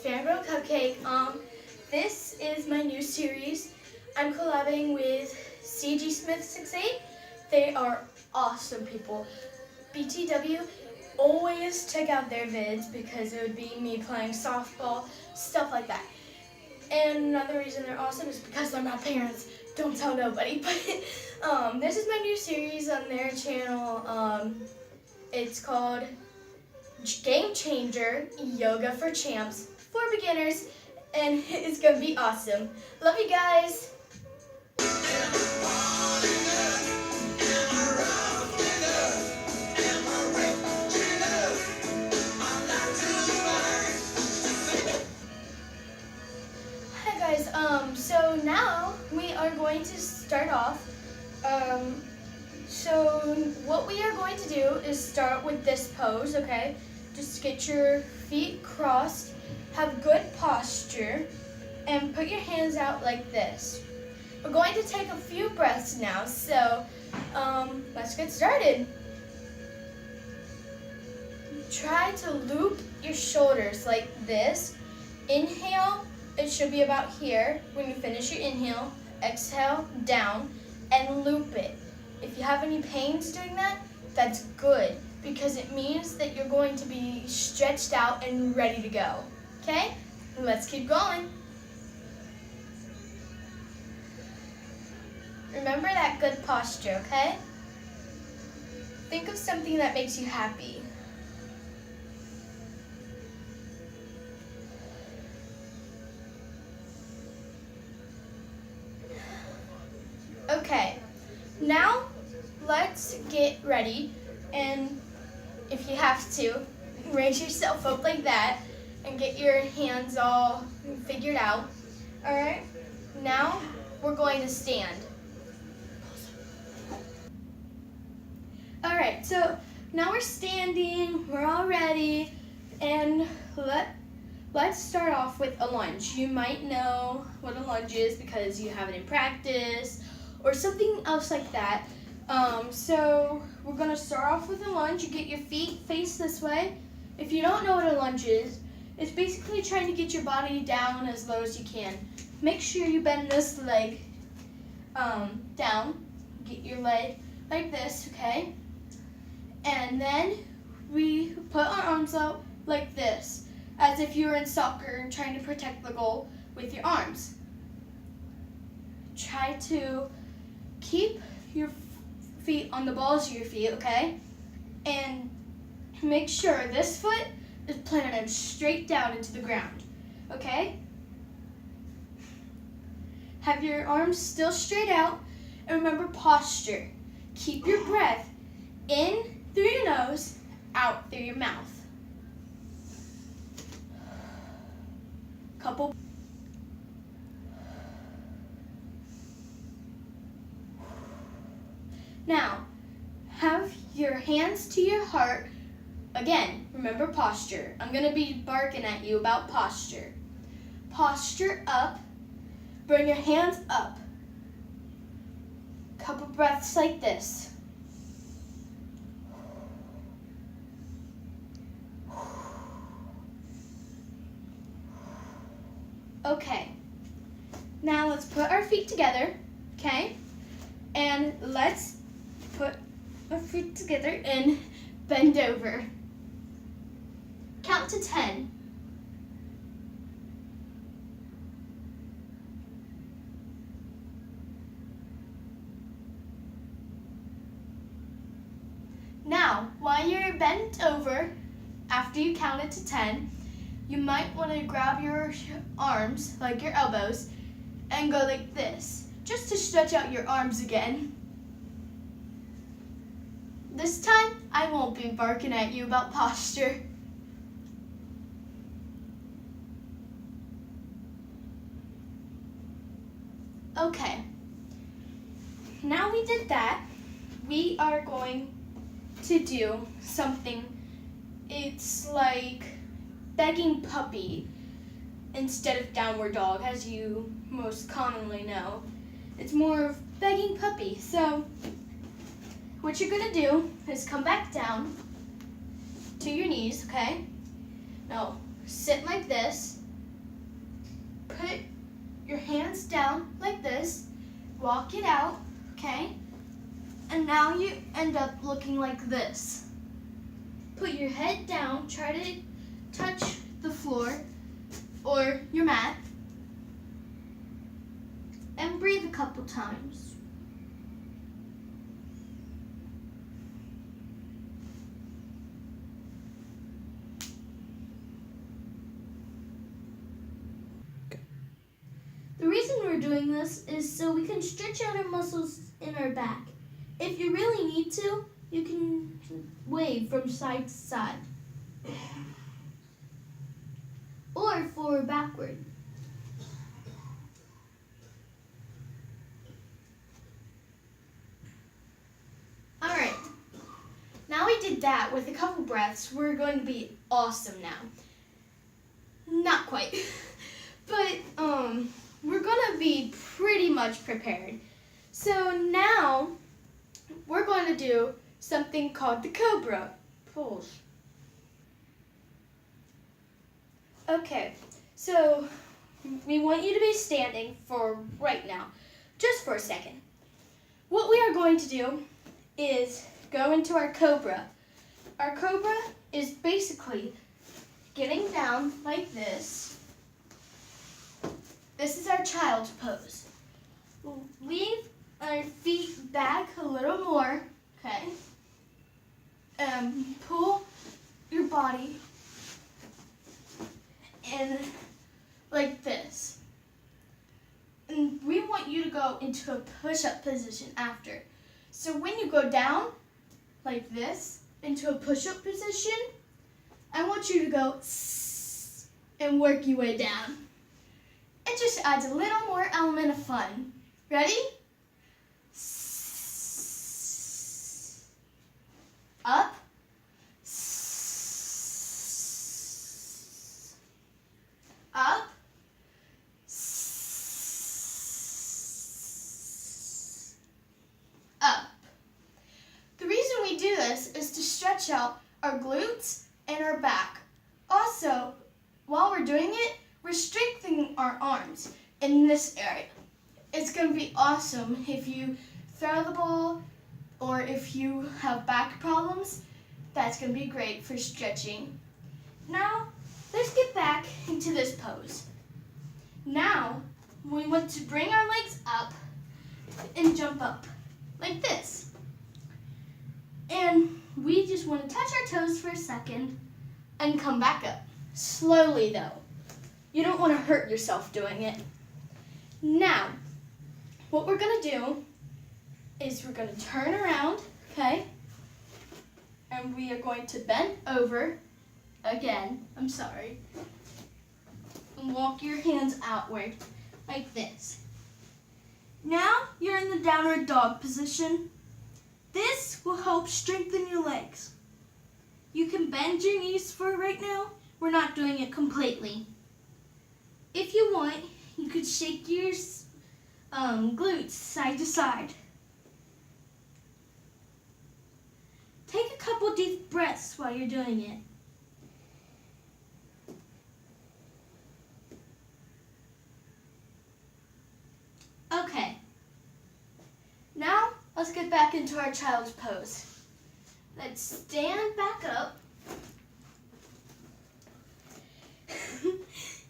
Fangirl Cupcake. This is my new series. I'm collabing with CG Smith 68. They are awesome people. BTW, always check out their vids because it would be me playing softball, stuff like that. And another reason they're awesome is because they're my parents. Don't tell nobody. But this is my new series on their channel. It's called Game Changer Yoga for Champs for beginners, and it's gonna be awesome. Love you guys. Hi guys, so now we are going to start off. So what we are going to do is start with this pose, okay? Just get your feet crossed, have good posture, and put your hands out like this. We're going to take a few breaths now, so let's get started. Try to loop your shoulders like this. Inhale, it should be about here. When you finish your inhale, exhale, down, and loop it. If you have any pains doing that, that's good because it means that you're going to be stretched out and ready to go. Okay? Let's keep going. Remember that good posture, okay? Think of something that makes you happy. Okay, now let's get ready, and if you have to, raise yourself up like that and get your hands all figured out. Alright, now we're going to stand. Alright, so now we're standing, we're all ready, and let's start off with a lunge. You might know what a lunge is because you have it in practice or something else like that. So we're gonna start off with a lunge. You get your feet face this way. If you don't know what a lunge is, it's basically trying to get your body down as low as you can. Make sure you bend this leg down. Get your leg like this, okay? And then we put our arms out like this, as if you were in soccer and trying to protect the goal with your arms. Try to keep your feet on the balls of your feet, okay? And make sure this foot is planted straight down into the ground, okay? Have your arms still straight out, and remember posture. Keep your breath in through your nose, out through your mouth. Couple. Now, have your hands to your heart. Again, remember posture. I'm gonna be barking at you about posture. Posture up. Bring your hands up. Couple breaths like this. Okay. Now let's put our feet together, okay? And let's put our feet together and bend over. Count to 10. Now, while you're bent over, after you counted to 10, you might want to grab your arms, like your elbows, and go like this, just to stretch out your arms again. This time, I won't be barking at you about posture. Okay, now we did that, we are going to do something. It's like begging puppy instead of downward dog, as you most commonly know. It's more of begging puppy. So what you're gonna do is come back down to your knees, okay? Now sit like this, put your hands down like this, walk it out, okay? And now you end up looking like this. Put your head down, try to touch the floor or your mat, and breathe a couple times. The reason we're doing this is so we can stretch out our muscles in our back. If you really need to, you can wave from side to side. Or forward backward. Alright, now we did that with a couple breaths. We're going to be awesome now. Not quite, but we're gonna be pretty much prepared. So now we're going to do something called the cobra pose. Okay, so we want you to be standing for right now, just for a second. What we are going to do is go into our cobra. Our cobra is basically getting down like this. This is our child's pose. We'll leave our feet back a little more, okay? Pull your body in like this. And we want you to go into a push-up position after. So when you go down like this into a push-up position, I want you to go and work your way down. It just adds a little more element of fun. Ready? Up. Up. Up. The reason we do this is to stretch out our glutes and our back. Also, while we're doing it, we're strengthening our arms in this area. It's going to be awesome if you throw the ball or if you have back problems. That's going to be great for stretching. Now, let's get back into this pose. Now, we want to bring our legs up and jump up like this. And we just want to touch our toes for a second and come back up. Slowly though. You don't want to hurt yourself doing it. Now, what we're going to do is we're going to turn around, okay? And we are going to bend over again. I'm sorry. And walk your hands outward like this. Now you're in the downward dog position. This will help strengthen your legs. You can bend your knees for right now. We're not doing it completely. If you want, you could shake your glutes side to side. Take a couple deep breaths while you're doing it. Okay. Now, let's get back into our child's pose. Let's stand back up.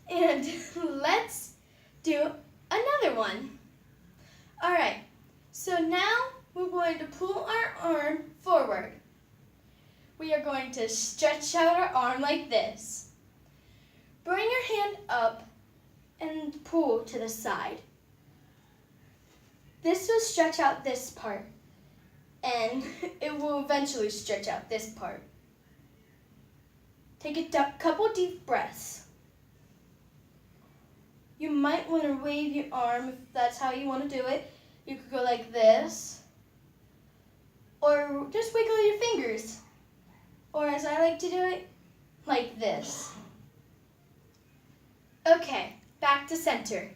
And let's do another one. All right, so now we're going to pull our arm forward. We are going to stretch out our arm like this. Bring your hand up and pull to the side. This will stretch out this part, and it will eventually stretch out this part. Take a couple deep breaths. You might want to wave your arm if that's how you want to do it. You could go like this, or just wiggle your fingers. Or as I like to do it, like this. Okay, back to center.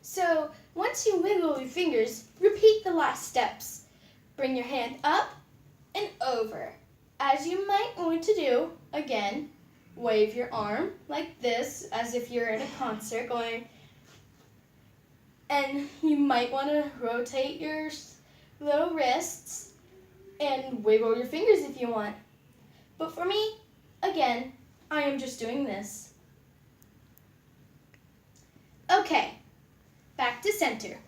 So once you wiggle your fingers, repeat the last steps. Bring your hand up and over. As you might want to do, again, wave your arm like this, as if you're in a concert going. And you might want to rotate your little wrists and wiggle your fingers if you want. But for me, again, I am just doing this. Okay, back to center.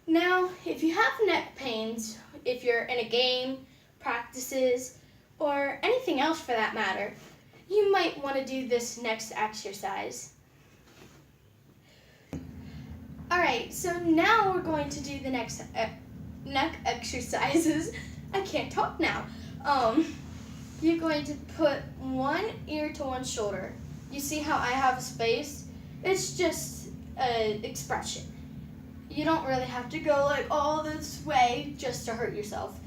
Now, if you have neck pains, if you're in a game, practices, or anything else for that matter, you might want to do this next exercise. Alright, so now we're going to do the next neck exercises. I can't talk now. You're going to put one ear to one shoulder. You see how I have a space? It's just an expression. You don't really have to go like all this way just to hurt yourself.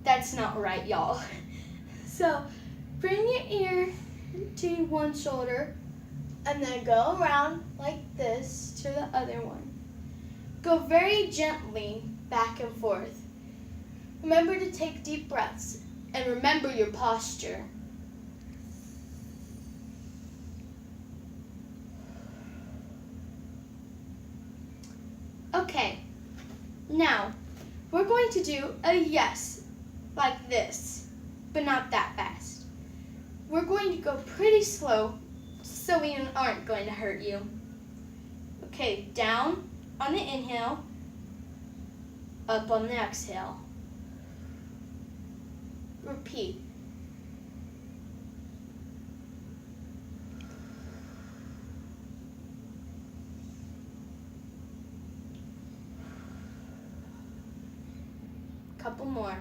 That's not right, y'all. So bring your ear to one shoulder and then go around like this to the other one. Go very gently back and forth. Remember to take deep breaths and remember your posture. Okay, now we're going to do a yes, like this, but not that fast. We're going to go pretty slow so we aren't going to hurt you. Okay, down on the inhale, up on the exhale. Repeat. Couple more.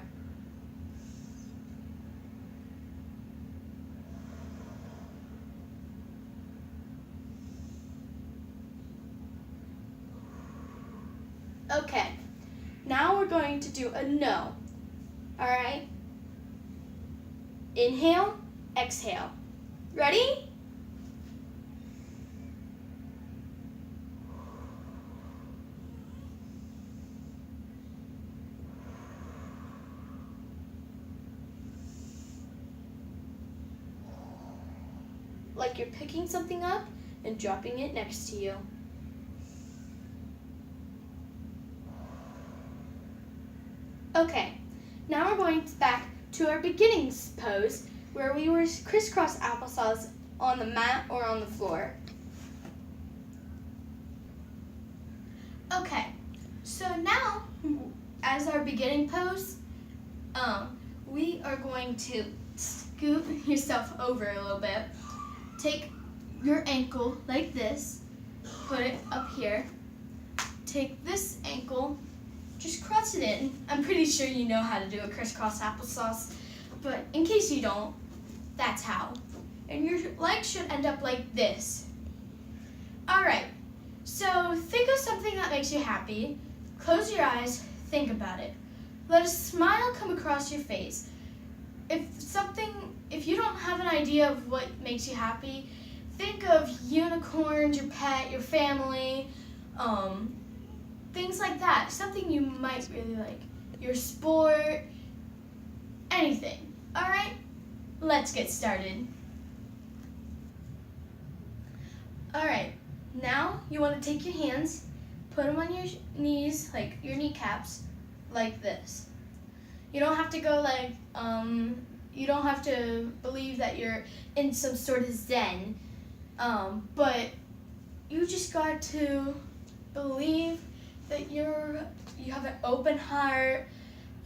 Okay, now we're going to do a no. All right? Inhale, exhale. Ready? Like you're picking something up and dropping it next to you. Okay, now we're going back to our beginning pose where we were crisscross applesauce on the mat or on the floor. Okay, so now as our beginning pose, we are going to scoot yourself over a little bit. Take your ankle like this, put it up here. Take this ankle, just cross it in. I'm pretty sure you know how to do a crisscross applesauce, but in case you don't, that's how. And your legs should end up like this. All right, so think of something that makes you happy. Close your eyes, think about it. Let a smile come across your face. If you don't have an idea of what makes you happy, think of unicorns, your pet, your family, things like that. Something you might really like. Your sport, anything. All right, let's get started. All right, now you want to take your hands, put them on your knees, like your kneecaps, like this. You don't have to go like, you don't have to believe that you're in some sort of zen, but you just got to believe that you have an open heart,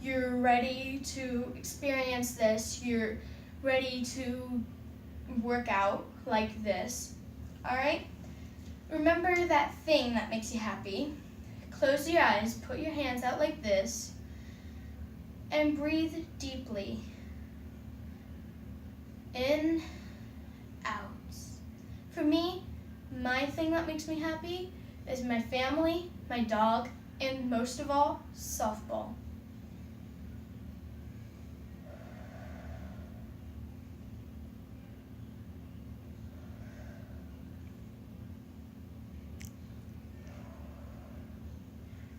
you're ready to experience this, you're ready to work out like this, all right? Remember that thing that makes you happy. Close your eyes, put your hands out like this, and breathe deeply. In, out. For me, my thing that makes me happy is my family, my dog, and most of all, softball.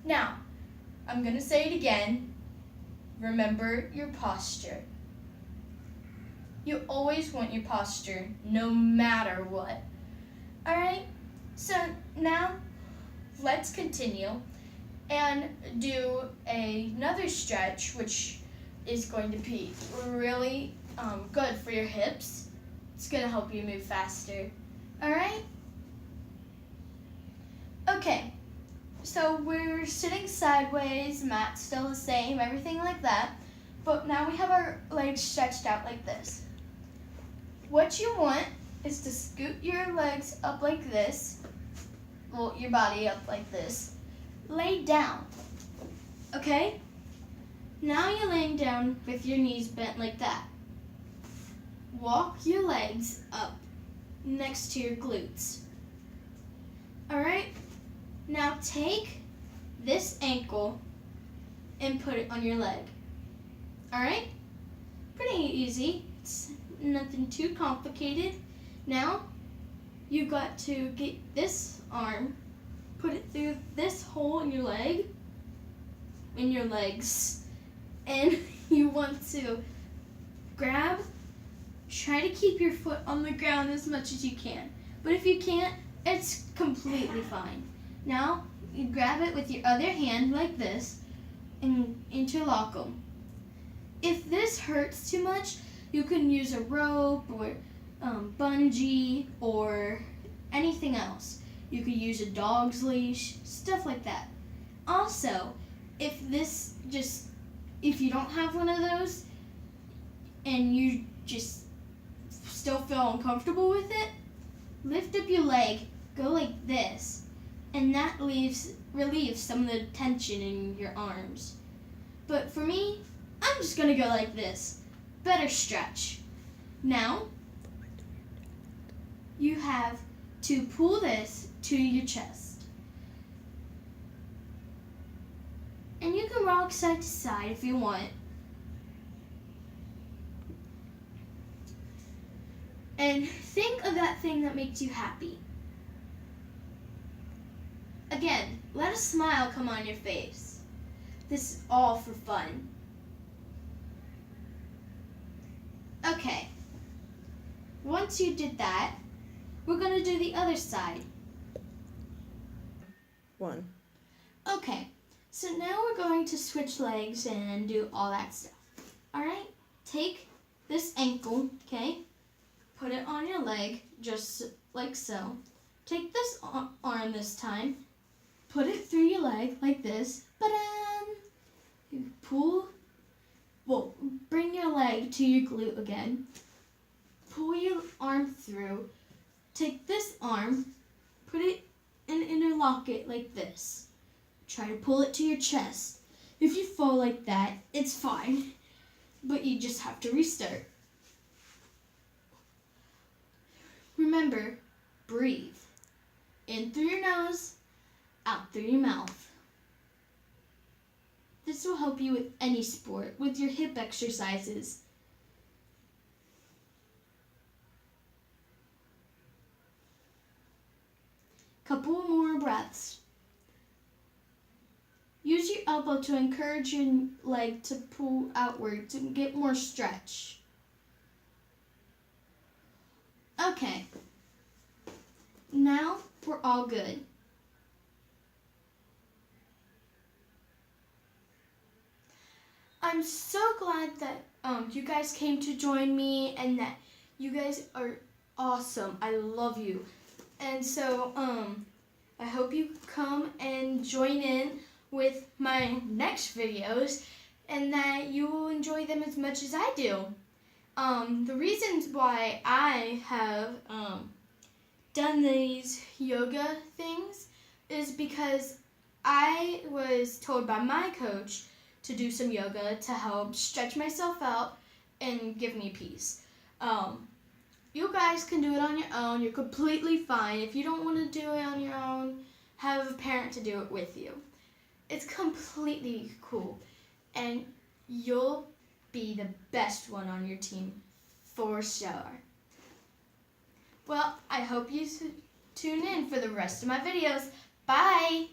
Now, I'm going to say it again. Remember your posture. You always want your posture, no matter what. Alright, so now let's continue and do another stretch, which is going to be really good for your hips. It's going to help you move faster. Alright? Okay, so we're sitting sideways, mat's still the same, everything like that. But now we have our legs stretched out like this. What you want is to scoot your legs up like this, well, your body up like this. Lay down, okay? Now you're laying down with your knees bent like that. Walk your legs up next to your glutes. Alright? Now take this ankle and put it on your leg. Alright? Pretty easy. It's nothing too complicated. Now, you've got to get this arm, put it through this hole in your leg, in your legs, and you want to grab, try to keep your foot on the ground as much as you can. But if you can't, it's completely fine. Now, you grab it with your other hand like this and interlock them. If this hurts too much, you can use a rope or bungee or anything else. You could use a dog's leash, stuff like that. Also, if you don't have one of those and you just still feel uncomfortable with it, lift up your leg, go like this, and that relieves some of the tension in your arms. But for me, I'm just gonna go like this. Better stretch. Now, you have to pull this to your chest. And you can rock side to side if you want. And think of that thing that makes you happy. Again, let a smile come on your face. This is all for fun. Okay, once you did that, we're going to do the other side. 1. Okay, so now we're going to switch legs and do all that stuff. Alright, take this ankle, okay, put it on your leg, just like so. Take this arm this time, put it through your leg like this, you bring your leg to your glute again, pull your arm through, take this arm, put it and interlock it like this. Try to pull it to your chest. If you fall like that, it's fine, but you just have to restart. Remember, breathe. In through your nose, out through your mouth. This will help you with any sport, with your hip exercises. Couple more breaths. Use your elbow to encourage your leg to pull outward to get more stretch. Okay. Now we're all good. I'm so glad that you guys came to join me and that you guys are awesome. I love you. And so I hope you come and join in with my next videos and that you will enjoy them as much as I do. The reasons why I have done these yoga things is because I was told by my coach to do some yoga to help stretch myself out and give me peace. You guys can do it on your own. You're completely fine. If you don't want to do it on your own, have a parent to do it with you. It's completely cool. And you'll be the best one on your team, for sure. Well, I hope you tune in for the rest of my videos. Bye!